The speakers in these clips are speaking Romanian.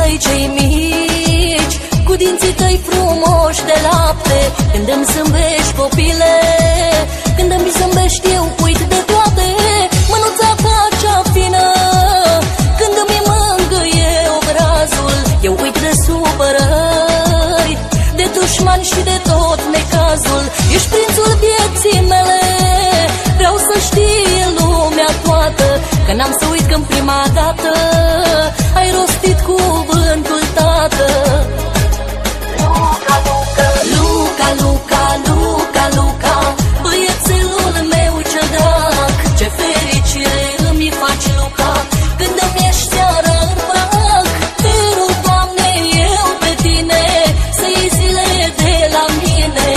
tăi cei mici, cu dinții tăi frumoși de lapte, când îmi zâmbești, copile, când îmi zâmbești eu uit de toate. Mânuța ta cea fină, când îmi mângâie obrazul, eu uit de supărări, de dușmani și de tot necazul. Ești prințul vieții mele, vreau să știe lumea toată, că n-am să uit când prima dată ai rostit cuvântul tată. Luca, Luca, Luca, Luca, Luca, băiețelul meu cel drag, ce fericire îmi faci, Luca, când îmi ieși seara în prag. Te rog, Doamne, eu pe tine, să iei zile de la mine,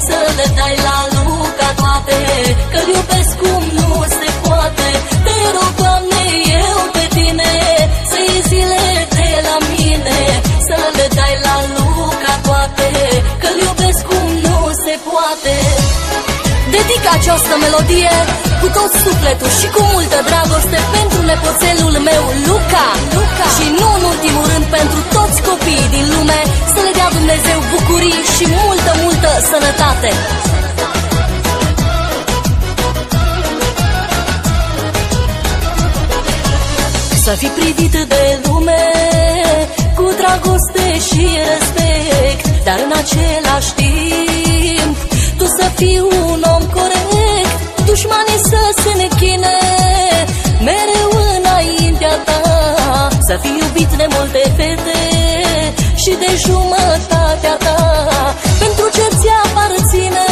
să le dai la Luca toate, că-l iubesc cum nu se poate. Te rog, Doamne, eu pe tine, să iei zile de la mine, să le dai la Luca toate, că-l iubesc cum nu se poate. Dedic această melodie cu tot sufletul și cu multă dragoste pentru nepoțelul meu, Luca, Luca. Și nu în ultimul rând pentru toți copiii din lume, să le dea Dumnezeu bucurii și multă, multă sănătate. Să fii privit de lume cu dragoste și respect, dar în același timp tu să fii un om corect, dușmanii să se nechine mereu înaintea ta, să fii iubit de multe fete și de jumătatea ta, pentru ce ți aparține,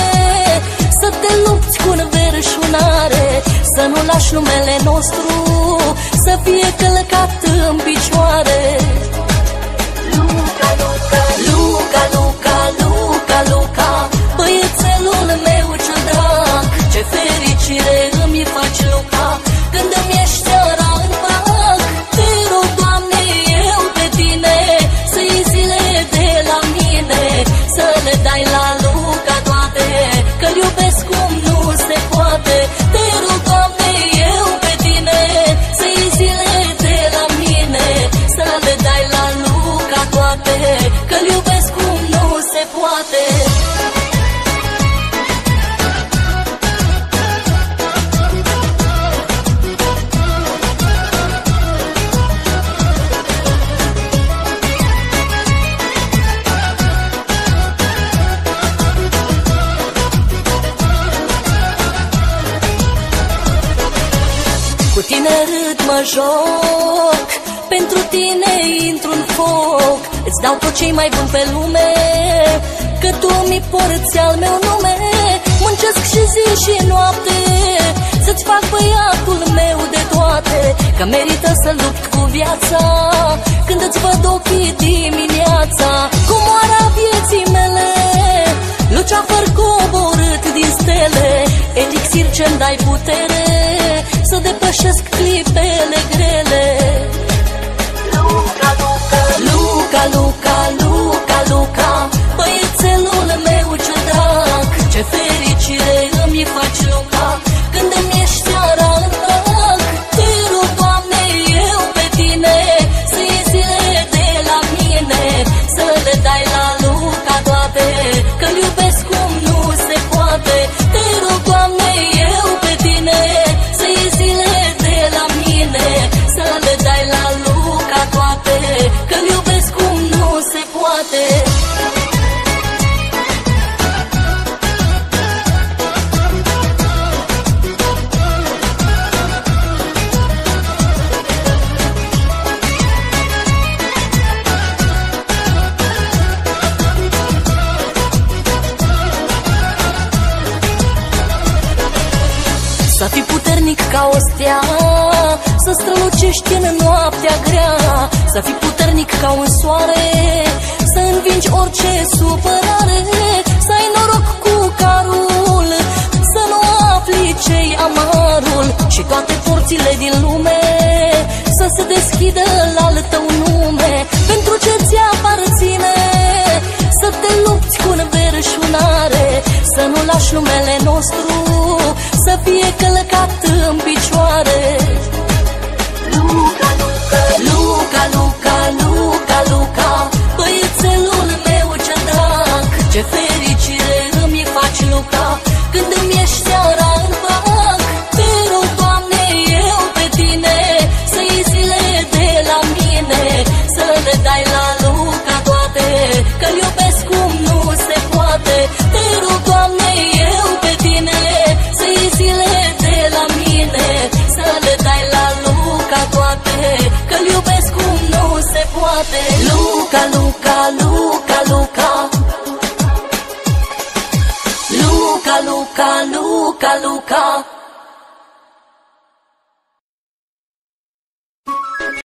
să te lupți cu înverșunare, să nu lași numele nostru să fie călcat în picioare. Luca, Luca, Luca, Luca, Luca, Luca, băiețelul meu cel drag, ce fericire îmi faci, Luca, când îmi ieși seara în prag. Te rog, Doamne, eu pe tine, să iei zile de la mine, să le dai la Luca toate, că-l iubesc cum nu se poate. Te rog, Doamne, eu pe tine, să iei zile de la mine, să le dai la Luca toate, că-l iubesc cum nu se poate. Cu tine râd, mă joc, pentru tine intru în foc, îți dau tot ce-i mai bun pe lume, că tu mi porți al meu nume. Muncesc și zi și noapte, să-ți fac băiatul meu de toate, că merită să lupt cu viața, când îți văd ochii dimineața. Comoara vieții mele, luceafăr coborât din stele, elixir ce-mi dai putere, să depășesc clipele grele. Luca, Luca, Luca, Luca, Luca, Luca, băiețelul meu cel drag, ce fericire îmi faci, Luca, când îmi ieși seara în prag. Te rog, Doamne, eu pe tine, să iei zile de la mine, să le dai la Luca toate, că-l iubesc cum nu se poate. Te rog, Doamne, eu pe tine, să iei zile de la mine, să le dai la Luca toate, că-l iubesc cum nu se poate. Să fii puternic ca o stea, să strălucești în noaptea grea, să fii puternic ca un soare, să învingi orice supărare, să ai noroc cu carul, să nu afli ce-i amarul, și toate porțile din lume să se deschidă la al tău nume, pentru ce ți aparține, să te lupți cu înverșunare, să nu lași numele nostru să fie călcat în picioare. Luca, Luca, Luca, Luca, Luca, Luca. toate. Luca, Luca, Luca, Luca, Luca, Luca, Luca, Luca.